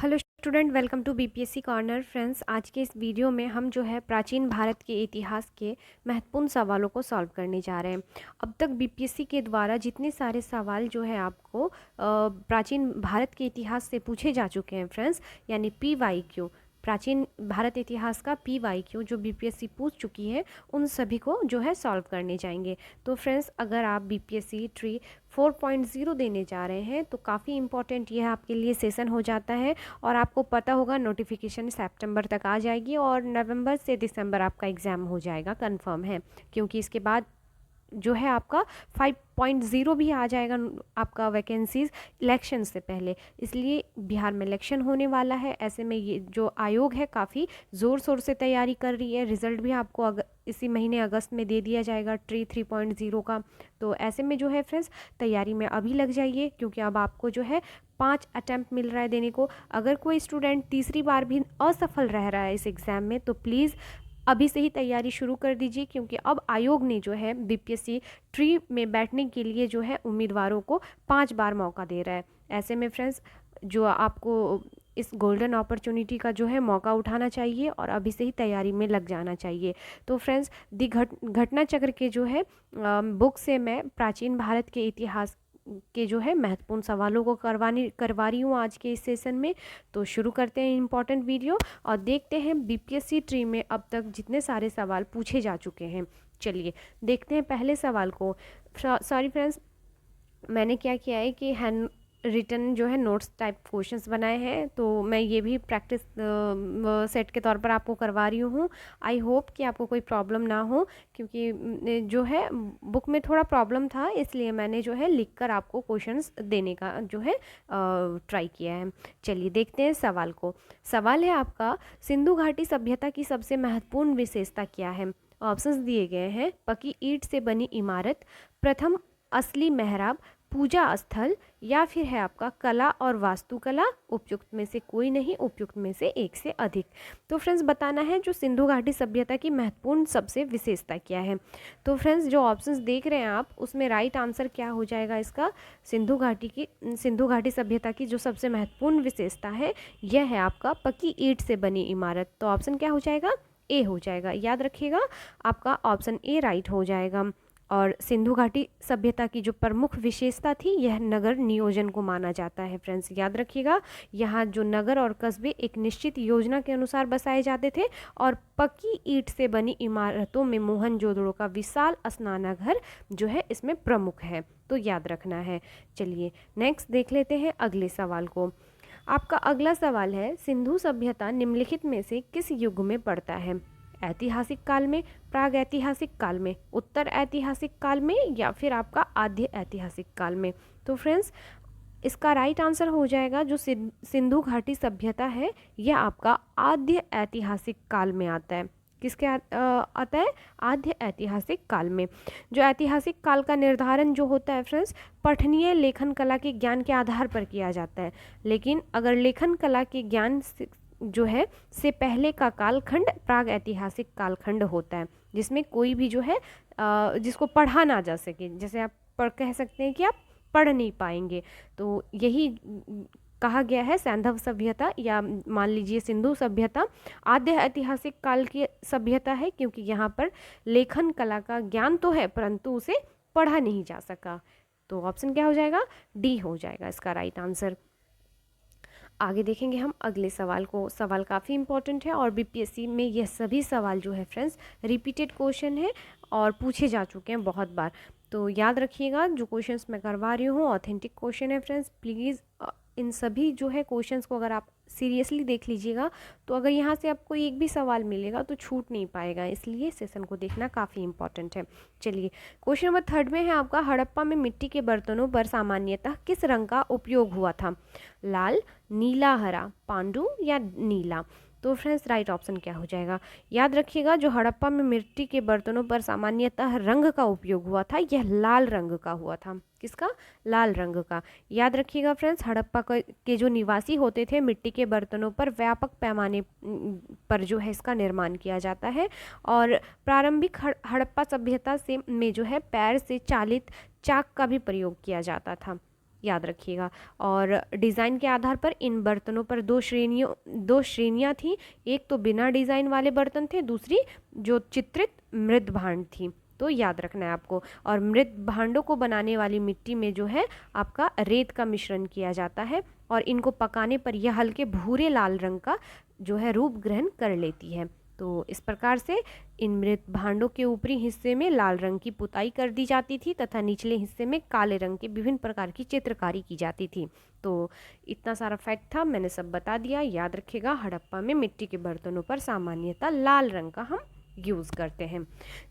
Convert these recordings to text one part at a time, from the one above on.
Hello student, welcome to BPSC corner. Friends, आज के इस वीडियो में हम जो है प्राचीन भारत के इतिहास के महत्वपूर्ण सवालों को सॉल्व करने जा रहे हैं। अब तक बीपीएससी के द्वारा जितने सारे सवाल जो है आपको प्राचीन भारत के इतिहास से पूछे जा चुके हैं फ्रेंड्स, यानी PYQ, प्राचीन भारत इतिहास का PYQ जो बीपीएससी पूछ चुकी है, उन सभी को जो है सॉल्व करने जाएंगे। तो फ्रेंड्स, अगर आप बीपीएससी ट्री 4.0 देने जा रहे हैं तो काफ़ी इम्पॉर्टेंट यह आपके लिए सेशन हो जाता है। और आपको पता होगा नोटिफिकेशन सितंबर तक आ जाएगी और नवंबर से दिसंबर आपका एग्ज़ाम हो जाएगा, कंफर्म है। क्योंकि इसके बाद जो है आपका 5.0 भी आ जाएगा आपका वैकेंसीज इलेक्शन से पहले, इसलिए बिहार में इलेक्शन होने वाला है। ऐसे में ये जो आयोग है काफ़ी ज़ोर शोर से तैयारी कर रही है। रिज़ल्ट भी आपको इसी महीने अगस्त में दे दिया जाएगा ट्री 3.0 का। तो ऐसे में जो है फ्रेंड्स, तैयारी में अभी लग जाइए, क्योंकि अब आपको जो है 5 अटैम्प्ट मिल रहा है देने को। अगर कोई स्टूडेंट तीसरी बार भी असफल रह रहा है इस एग्ज़ाम में तो प्लीज़ अभी से ही तैयारी शुरू कर दीजिए, क्योंकि अब आयोग ने जो है बीपीएससी ट्री में बैठने के लिए जो है उम्मीदवारों को 5 बार मौका दे रहा है। ऐसे में फ्रेंड्स, जो आपको इस गोल्डन अपॉर्चुनिटी का जो है मौका उठाना चाहिए और अभी से ही तैयारी में लग जाना चाहिए। तो फ्रेंड्स, घटना चक्र के जो है बुक से मैं प्राचीन भारत के इतिहास के जो है महत्वपूर्ण सवालों को करवा रही हूँ आज के इस सेशन में। तो शुरू करते हैं इम्पॉर्टेंट वीडियो और देखते हैं बीपीएससी ट्री में अब तक जितने सारे सवाल पूछे जा चुके हैं। चलिए देखते हैं पहले सवाल को। सॉरी फ्रेंड्स, मैंने क्या किया है कि हैंड रिटन जो है नोट्स टाइप क्वेश्चंस बनाए हैं, तो मैं ये भी प्रैक्टिस सेट के तौर पर आपको करवा रही हूँ। आई होप कि आपको कोई प्रॉब्लम ना हो, क्योंकि जो है बुक में थोड़ा प्रॉब्लम था, इसलिए मैंने जो है लिखकर आपको क्वेश्चंस देने का जो है ट्राई किया है। चलिए देखते हैं सवाल को। सवाल है आपका, सिंधु घाटी सभ्यता की सबसे महत्वपूर्ण विशेषता क्या है? ऑप्शंस दिए गए हैं। पक्की ईंट से बनी इमारत, प्रथम असली मेहराब, पूजा स्थल, या फिर है आपका कला और वास्तुकला, उपयुक्त में से कोई नहीं, उपयुक्त में से एक से अधिक। तो फ्रेंड्स, बताना है जो सिंधु घाटी सभ्यता की महत्वपूर्ण सबसे विशेषता क्या है। तो फ्रेंड्स, जो ऑप्शंस देख रहे हैं आप, उसमें राइट आंसर क्या हो जाएगा इसका? सिंधु घाटी सभ्यता की जो सबसे महत्वपूर्ण विशेषता है यह है आपका पक्की ईंट से बनी इमारत। तो ऑप्शन क्या हो जाएगा? ए हो जाएगा। याद रखिएगा, आपका ऑप्शन ए राइट हो जाएगा। और सिंधु घाटी सभ्यता की जो प्रमुख विशेषता थी यह नगर नियोजन को माना जाता है। फ्रेंड्स, याद रखिएगा, यहाँ जो नगर और कस्बे एक निश्चित योजना के अनुसार बसाए जाते थे और पक्की ईंट से बनी इमारतों में मोहनजोदड़ो का विशाल स्नानाघर जो है इसमें प्रमुख है। तो याद रखना है। चलिए नेक्स्ट देख लेते हैं अगले सवाल को। आपका अगला सवाल है, सिंधु सभ्यता निम्नलिखित में से किस युग में पड़ता है? ऐतिहासिक काल में, प्राग ऐतिहासिक काल में, उत्तर ऐतिहासिक काल में, या फिर आपका आद्य ऐतिहासिक काल में? तो फ्रेंड्स, इसका राइट आंसर हो जाएगा जो सिंधु घाटी सभ्यता है यह आपका आद्य ऐतिहासिक काल में आता है। किसके आता है? आद्य ऐतिहासिक काल में। जो ऐतिहासिक काल का निर्धारण जो होता है फ्रेंड्स, पठनीय लेखन कला के ज्ञान के आधार पर किया जाता है। लेकिन अगर लेखन कला के ज्ञान जो है से पहले का कालखंड प्राग ऐतिहासिक कालखंड होता है, जिसमें कोई भी जो है जिसको पढ़ा ना जा सके, जैसे आप कह सकते हैं कि आप पढ़ नहीं पाएंगे। तो यही कहा गया है सैंधव सभ्यता, या मान लीजिए सिंधु सभ्यता आद्य ऐतिहासिक काल की सभ्यता है, क्योंकि यहाँ पर लेखन कला का ज्ञान तो है परंतु उसे पढ़ा नहीं जा सका। तो ऑप्शन क्या हो जाएगा? डी हो जाएगा इसका राइट आंसर। आगे देखेंगे हम अगले सवाल को। सवाल काफ़ी इंपॉर्टेंट है और बीपीएससी में यह सभी सवाल जो है फ्रेंड्स रिपीटेड क्वेश्चन है और पूछे जा चुके हैं बहुत बार। तो याद रखिएगा, जो क्वेश्चंस मैं करवा रही हूँ ऑथेंटिक क्वेश्चन है फ्रेंड्स। प्लीज़ इन सभी जो है क्वेश्चंस को अगर आप सीरियसली देख लीजिएगा तो अगर यहाँ से आपको एक भी सवाल मिलेगा तो छूट नहीं पाएगा, इसलिए सेशन को देखना काफ़ी इंपॉर्टेंट है। चलिए क्वेश्चन नंबर 3 में है आपका, हड़प्पा में मिट्टी के बर्तनों पर सामान्यतः किस रंग का उपयोग हुआ था? लाल, नीला, हरा, पांडु या नीला? तो फ्रेंड्स, राइट ऑप्शन क्या हो जाएगा? याद रखिएगा, जो हड़प्पा में मिट्टी के बर्तनों पर सामान्यतः रंग का उपयोग हुआ था यह लाल रंग का हुआ था। किसका? लाल रंग का। याद रखिएगा फ्रेंड्स, हड़प्पा के जो निवासी होते थे मिट्टी के बर्तनों पर व्यापक पैमाने पर जो है इसका निर्माण किया जाता है। और प्रारंभिक हड़प्पा सभ्यता से में जो है पैर से चालित चाक का भी प्रयोग किया जाता था। याद रखिएगा। और डिज़ाइन के आधार पर इन बर्तनों पर दो श्रेणियाँ थीं। एक तो बिना डिज़ाइन वाले बर्तन थे, दूसरी जो चित्रित मृद भांड थी। तो याद रखना है आपको। और मृद भांडों को बनाने वाली मिट्टी में जो है आपका रेत का मिश्रण किया जाता है और इनको पकाने पर यह हल्के भूरे लाल रंग का जो है रूप ग्रहण कर लेती है। तो इस प्रकार से इन मृत भांडों के ऊपरी हिस्से में लाल रंग की पुताई कर दी जाती थी तथा निचले हिस्से में काले रंग के विभिन्न प्रकार की चित्रकारी की जाती थी। तो इतना सारा फैक्ट था, मैंने सब बता दिया। याद रखिएगा, हड़प्पा में मिट्टी के बर्तनों पर सामान्यतः लाल रंग का हम यूज़ करते हैं।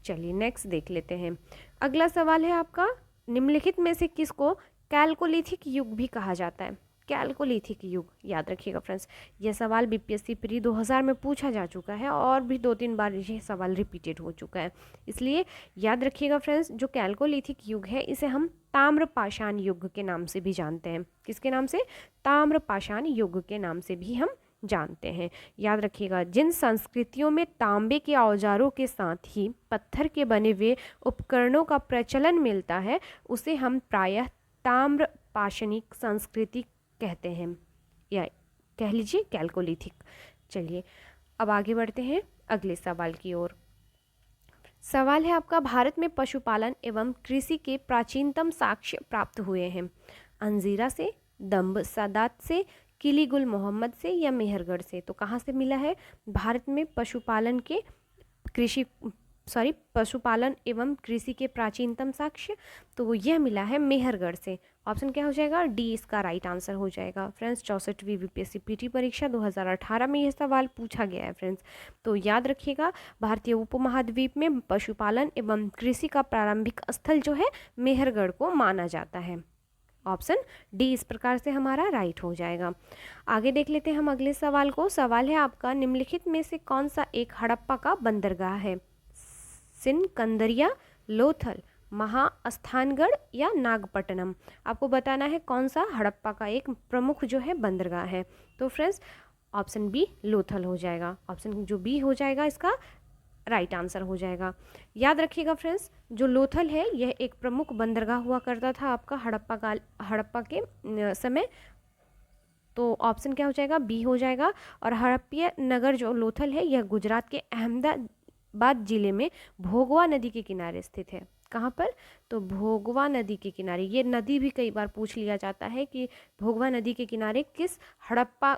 चलिए नेक्स्ट देख लेते हैं। अगला सवाल है आपका, निम्नलिखित में से किसको कैल्कोलिथिक युग भी कहा जाता है? कैल्कोलिथिक युग, याद रखिएगा फ्रेंड्स, यह सवाल बीपीएससी प्री 2000 में पूछा जा चुका है और भी 2-3 बार यह सवाल रिपीटेड हो चुका है। इसलिए याद रखिएगा फ्रेंड्स, जो कैल्कोलिथिक युग है इसे हम ताम्रपाषाण युग के नाम से भी जानते हैं। किसके नाम से? ताम्रपाषाण युग के नाम से भी हम जानते हैं। याद रखिएगा, जिन संस्कृतियों में तांबे के औजारों के साथ ही पत्थर के बने हुए उपकरणों का प्रचलन मिलता है उसे हम प्रायः ताम्रपाषाणिक संस्कृति कहते हैं, या कह लीजिए कैल्कोलिथिक। चलिए अब आगे बढ़ते हैं अगले सवाल की ओर। सवाल है आपका, भारत में पशुपालन एवं कृषि के प्राचीनतम साक्ष्य प्राप्त हुए हैं? अंजीरा से, दम्ब सादात से, किली गुल मोहम्मद से या मेहरगढ़ से? तो कहाँ से मिला है भारत में पशुपालन एवं कृषि के प्राचीनतम साक्ष्य? तो यह मिला है मेहरगढ़ से। ऑप्शन क्या हो जाएगा? डी इसका राइट आंसर हो जाएगा। फ्रेंड्स 64वीं बीपीएससी पीटी परीक्षा 2018 में यह सवाल पूछा गया है फ्रेंड्स। तो याद रखिएगा, भारतीय उपमहाद्वीप में पशुपालन एवं कृषि का प्रारंभिक स्थल जो है मेहरगढ़ को माना जाता है। ऑप्शन डी इस प्रकार से हमारा राइट हो जाएगा। आगे देख लेते हैं हम अगले सवाल को। सवाल है आपका, निम्नलिखित में से कौन सा एक हड़प्पा का बंदरगाह है? सिनकंदरिया, लोथल, महास्थानगढ़ या नागपट्टनम? आपको बताना है कौन सा हड़प्पा का एक प्रमुख जो है बंदरगाह है। तो फ्रेंड्स ऑप्शन बी लोथल हो जाएगा। ऑप्शन जो बी हो जाएगा इसका राइट आंसर हो जाएगा। याद रखिएगा फ्रेंड्स, जो लोथल है यह एक प्रमुख बंदरगाह हुआ करता था आपका हड़प्पा के समय। तो ऑप्शन क्या हो जाएगा? बी हो जाएगा। और हड़प्पा नगर जो लोथल है यह गुजरात के अहमदाबाद जिले में भोगवा नदी के किनारे स्थित है। कहाँ पर? तो भोगवा नदी के किनारे। ये नदी भी कई बार पूछ लिया जाता है कि भोगवा नदी के किनारे किस हड़प्पा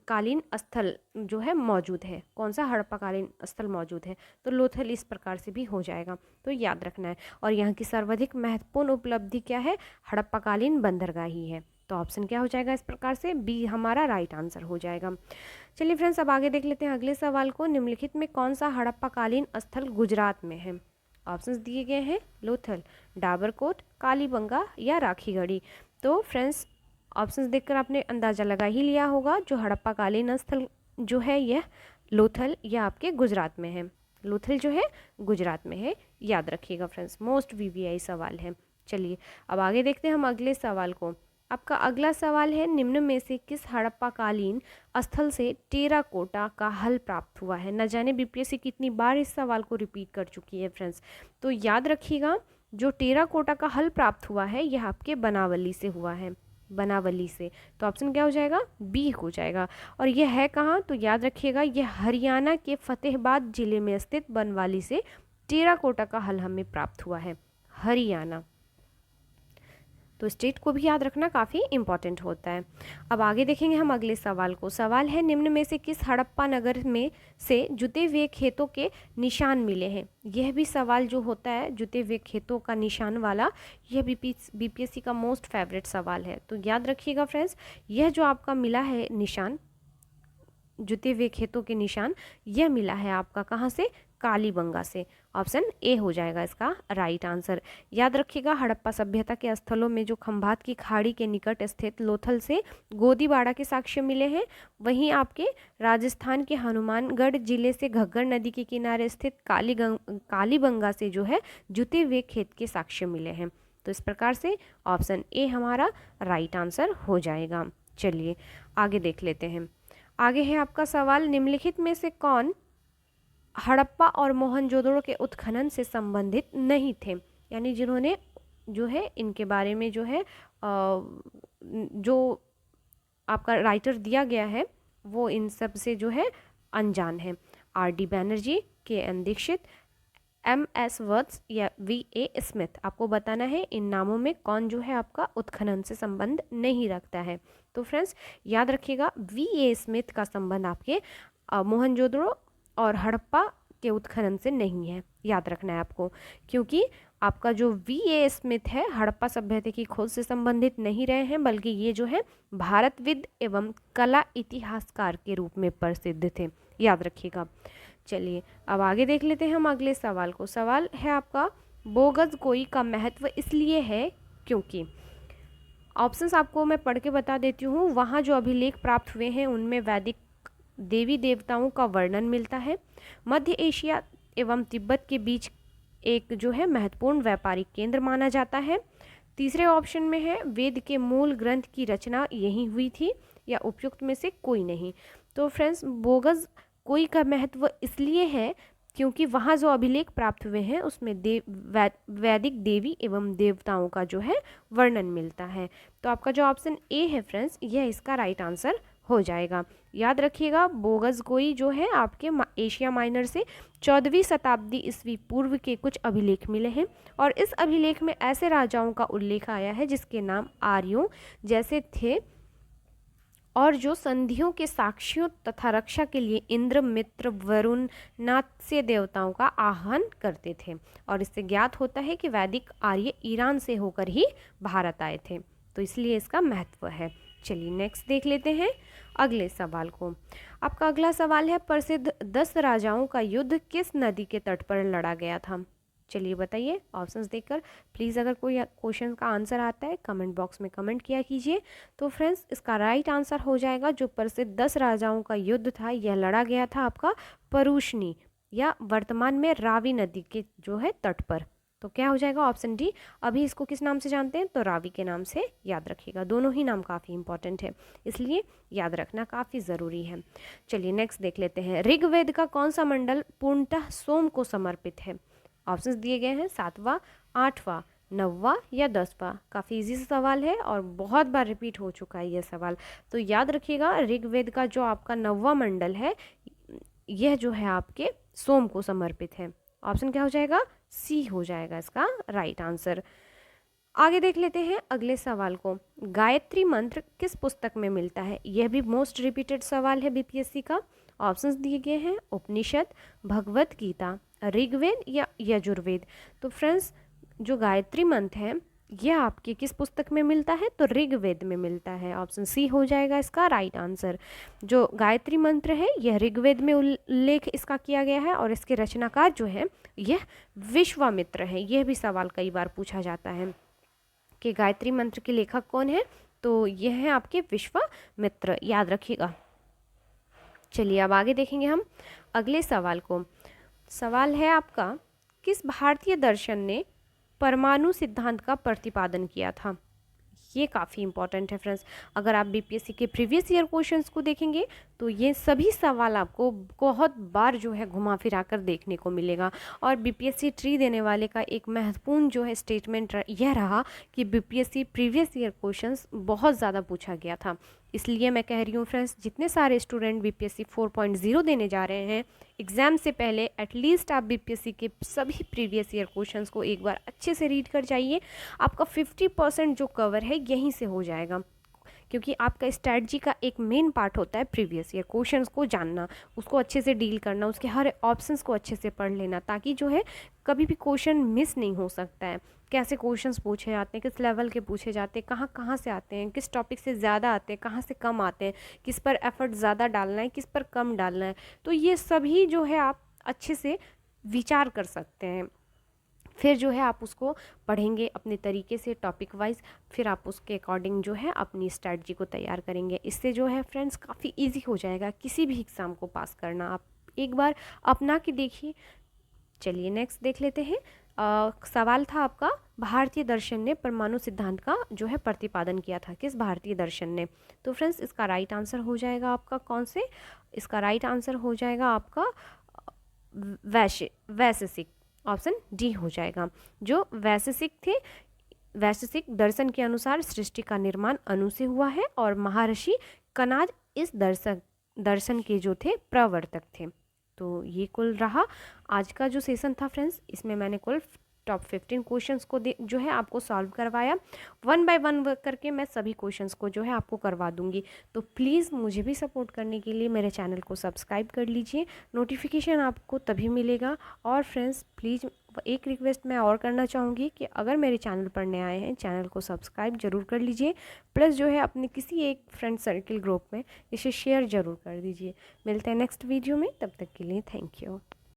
कालीन स्थल जो है मौजूद है, कौन सा हड़प्पा कालीन स्थल मौजूद है। तो लोथल इस प्रकार से भी हो जाएगा, तो याद रखना है। और यहाँ की सर्वाधिक महत्वपूर्ण उपलब्धि क्या है? हड़प्पा कालीन बंदरगाह ही है। तो ऑप्शन क्या हो जाएगा इस प्रकार से? बी हमारा राइट आंसर हो जाएगा। चलिए फ्रेंड्स अब आगे देख लेते हैं अगले सवाल को। निम्नलिखित में कौन सा हड़प्पा कालीन स्थल गुजरात में है? ऑप्शंस दिए गए हैं लोथल, डाबरकोट, कालीबंगा या राखीगढ़ी। तो फ्रेंड्स ऑप्शंस देखकर आपने अंदाज़ा लगा ही लिया होगा, जो हड़प्पा कालीन स्थल जो है यह लोथल या आपके गुजरात में है। लोथल जो है गुजरात में है, याद रखिएगा फ्रेंड्स, मोस्ट वीवीआई सवाल है। चलिए अब आगे देखते हैं हम अगले सवाल को। आपका अगला सवाल है, निम्न में से किस हड़प्पा कालीन स्थल से टेराकोटा का हल प्राप्त हुआ है? न जाने बीपीएससी कितनी बार इस सवाल को रिपीट कर चुकी है फ्रेंड्स। तो याद रखिएगा, जो टेराकोटा का हल प्राप्त हुआ है यह आपके बनावली से हुआ है, बनावली से। तो ऑप्शन क्या हो जाएगा? बी हो जाएगा। और यह है कहाँ? तो याद रखिएगा, यह हरियाणा के फतेहाबाद जिले में स्थित बनवाली से टेराकोटा का हल हमें प्राप्त हुआ है, हरियाणा। तो स्टेट को भी याद रखना काफ़ी इंपॉर्टेंट होता है। अब आगे देखेंगे हम अगले सवाल को। सवाल है, निम्न में से किस हड़प्पा नगर में से जुते हुए खेतों के निशान मिले हैं? यह भी सवाल जो होता है जुते हुए खेतों का निशान वाला, यह बीपीएससी का मोस्ट फेवरेट सवाल है। तो याद रखिएगा फ्रेंड्स, यह जो आपका मिला है निशान, जुते हुए खेतों के निशान, यह मिला है आपका कहाँ से? कालीबंगा से। ऑप्शन ए हो जाएगा इसका राइट आंसर। याद रखिएगा, हड़प्पा सभ्यता के स्थलों में जो खंभात की खाड़ी के निकट स्थित लोथल से गोदीबाड़ा के साक्ष्य मिले हैं, वहीं आपके राजस्थान के हनुमानगढ़ जिले से घग्गर नदी के किनारे स्थित कालीबंगा से जो है जुते हुए खेत के साक्ष्य मिले हैं। तो इस प्रकार से ऑप्शन ए हमारा राइट आंसर हो जाएगा। चलिए आगे देख लेते हैं। आगे है आपका सवाल, निम्नलिखित में से कौन हड़प्पा और मोहनजोदड़ो के उत्खनन से संबंधित नहीं थे? यानी जिन्होंने जो है इनके बारे में जो है जो आपका राइटर दिया गया है वो इन सब से जो है अनजान है। Are D Banerjee, K N Dikshit, M S Vats या वी ए स्मिथ। आपको बताना है इन नामों में कौन जो है आपका उत्खनन से संबंध नहीं रखता है। तो फ्रेंड्स याद रखिएगा, वी ए स्मिथ का संबंध आपके मोहनजोदड़ो और हड़प्पा के उत्खनन से नहीं है, याद रखना है आपको, क्योंकि आपका जो वी ए स्मिथ है हड़प्पा सभ्यता की खोज से संबंधित नहीं रहे हैं, बल्कि ये जो है भारतविद एवं कला इतिहासकार के रूप में प्रसिद्ध थे, याद रखिएगा। चलिए अब आगे देख लेते हैं हम अगले सवाल को। सवाल है आपका, बोगज़गोई का महत्व इसलिए है क्योंकि। ऑप्शंस आपको मैं पढ़ के बता देती हूँ। वहाँ जो अभिलेख प्राप्त हुए हैं उनमें वैदिक देवी देवताओं का वर्णन मिलता है। मध्य एशिया एवं तिब्बत के बीच एक जो है महत्वपूर्ण व्यापारिक केंद्र माना जाता है। तीसरे ऑप्शन में है वेद के मूल ग्रंथ की रचना यहीं हुई थी, या उपयुक्त में से कोई नहीं। तो फ्रेंड्स बोगज़गोई का महत्व इसलिए है क्योंकि वहाँ जो अभिलेख प्राप्त हुए हैं उसमें वैदिक देवी एवं देवताओं का जो है वर्णन मिलता है। तो आपका जो ऑप्शन ए है फ्रेंड्स, यह इसका राइट आंसर हो जाएगा। याद रखिएगा, बोगज़गोई जो है आपके एशिया माइनर से 14वीं शताब्दी ईस्वी पूर्व के कुछ अभिलेख मिले हैं, और इस अभिलेख में ऐसे राजाओं का उल्लेख आया है जिसके नाम आर्यों जैसे थे, और जो संधियों के साक्षियों तथा रक्षा के लिए इंद्र, मित्र, वरुण, नात्स्य देवताओं का आह्वान करते थे। और इससे ज्ञात होता है कि वैदिक आर्य ईरान से होकर ही भारत आए थे, तो इसलिए इसका महत्व है। चलिए नेक्स्ट देख लेते हैं अगले सवाल को। आपका अगला सवाल है, प्रसिद्ध 10 राजाओं का युद्ध किस नदी के तट पर लड़ा गया था? चलिए बताइए ऑप्शंस देखकर। प्लीज़ अगर कोई क्वेश्चन का आंसर आता है कमेंट बॉक्स में कमेंट किया कीजिए। तो फ्रेंड्स इसका राइट आंसर हो जाएगा, जो प्रसिद्ध 10 राजाओं का युद्ध था यह लड़ा गया था आपका परूशनी या वर्तमान में रावी नदी के जो है तट पर। तो क्या हो जाएगा ऑप्शन डी। अभी इसको किस नाम से जानते हैं? तो रावी के नाम से याद रखिएगा। दोनों ही नाम काफ़ी इंपॉर्टेंट है, इसलिए याद रखना काफ़ी ज़रूरी है। चलिए नेक्स्ट देख लेते हैं, ऋग्वेद का कौन सा मंडल पूर्णतः सोम को समर्पित है? ऑप्शंस दिए गए हैं 7वां, 8वां, 9वां या 10वां। काफ़ी इजी सवाल है और बहुत बार रिपीट हो चुका है यह सवाल। तो याद रखिएगा, ऋग्वेद का जो आपका 9वां मंडल है यह जो है आपके सोम को समर्पित है। ऑप्शन क्या हो जाएगा? सी हो जाएगा इसका राइट आंसर। आगे देख लेते हैं अगले सवाल को। गायत्री मंत्र किस पुस्तक में मिलता है? यह भी मोस्ट रिपीटेड सवाल है बीपीएससी का। ऑप्शंस दिए गए हैं उपनिषद, भगवत गीता, ऋग्वेद या यजुर्वेद। तो फ्रेंड्स जो गायत्री मंत्र है यह आपके किस पुस्तक में मिलता है? तो ऋग्वेद में मिलता है। ऑप्शन सी हो जाएगा इसका राइट आंसर। जो गायत्री मंत्र है यह ऋग्वेद में उल्लेख इसका किया गया है, और इसके रचनाकार जो है यह विश्वामित्र है। यह भी सवाल कई बार पूछा जाता है कि गायत्री मंत्र के लेखक कौन है? तो यह है आपके विश्वामित्र, याद रखिएगा। चलिए अब आगे देखेंगे हम अगले सवाल को। सवाल है आपका, किस भारतीय दर्शन ने परमाणु सिद्धांत का प्रतिपादन किया था? ये काफ़ी इंपॉर्टेंट है फ्रेंड्स। अगर आप बीपीएससी के प्रीवियस ईयर क्वेश्चंस को देखेंगे तो ये सभी सवाल आपको बहुत बार जो है घुमा फिरा कर देखने को मिलेगा। और बीपीएससी ट्री देने वाले का एक महत्वपूर्ण जो है स्टेटमेंट यह रहा कि बीपीएससी प्रीवियस ईयर क्वेश्चंस बहुत ज़्यादा पूछा गया था। इसलिए मैं कह रही हूँ फ्रेंड्स, जितने सारे स्टूडेंट बीपीएससी 4.0 देने जा रहे हैं एग्ज़ाम से पहले, एटलीस्ट आप बीपीएससी के सभी प्रीवियस ईयर क्वेश्चंस को एक बार अच्छे से रीड कर जाइए। आपका 50% जो कवर है यहीं से हो जाएगा, क्योंकि आपका स्ट्रैटेजी का एक मेन पार्ट होता है प्रीवियस ईयर क्वेश्चंस को जानना, उसको अच्छे से डील करना, उसके हर ऑप्शंस को अच्छे से पढ़ लेना, ताकि जो है कभी भी क्वेश्चन मिस नहीं हो सकता है। कैसे क्वेश्चंस पूछे जाते हैं, किस लेवल के पूछे जाते हैं, कहाँ से आते हैं, किस टॉपिक से ज़्यादा आते हैं, कहाँ से कम आते हैं, किस पर एफर्ट ज़्यादा डालना है, किस पर कम डालना है। तो ये सभी जो है आप अच्छे से विचार कर सकते हैं। फिर जो है आप उसको पढ़ेंगे अपने तरीके से टॉपिक वाइज, फिर आप उसके अकॉर्डिंग जो है अपनी स्ट्रैटेजी को तैयार करेंगे। इससे जो है फ्रेंड्स काफ़ी इजी हो जाएगा किसी भी एग्ज़ाम को पास करना। आप एक बार अपना के देखिए। चलिए नेक्स्ट देख लेते हैं। सवाल था आपका, भारतीय दर्शन ने परमाणु सिद्धांत का जो है प्रतिपादन किया था, किस भारतीय दर्शन ने? तो फ्रेंड्स इसका राइट आंसर हो जाएगा आपका कौन से? इसका राइट आंसर हो जाएगा आपका वैशेषिक। ऑप्शन डी हो जाएगा। जो वैशेषिक थे वैशेषिक दर्शन के अनुसार सृष्टि का निर्माण अणु से हुआ है और महर्षि कणाद इस दर्शन के जो थे प्रवर्तक थे। तो ये कुल रहा आज का जो सेशन था फ्रेंड्स, इसमें मैंने कुल टॉप 15 क्वेश्चंस को जो है आपको सॉल्व करवाया। 1 बाय 1 करके मैं सभी क्वेश्चंस को जो है आपको करवा दूंगी। तो प्लीज़ मुझे भी सपोर्ट करने के लिए मेरे चैनल को सब्सक्राइब कर लीजिए, नोटिफिकेशन आपको तभी मिलेगा। और फ्रेंड्स प्लीज़ एक रिक्वेस्ट मैं और करना चाहूँगी कि अगर मेरे चैनल पर नए आए हैं, चैनल को सब्सक्राइब जरूर कर लीजिए, प्लस जो है अपने किसी एक फ्रेंड सर्किल ग्रुप में इसे शेयर ज़रूर कर दीजिए। मिलते हैं नेक्स्ट वीडियो में, तब तक के लिए थैंक यू।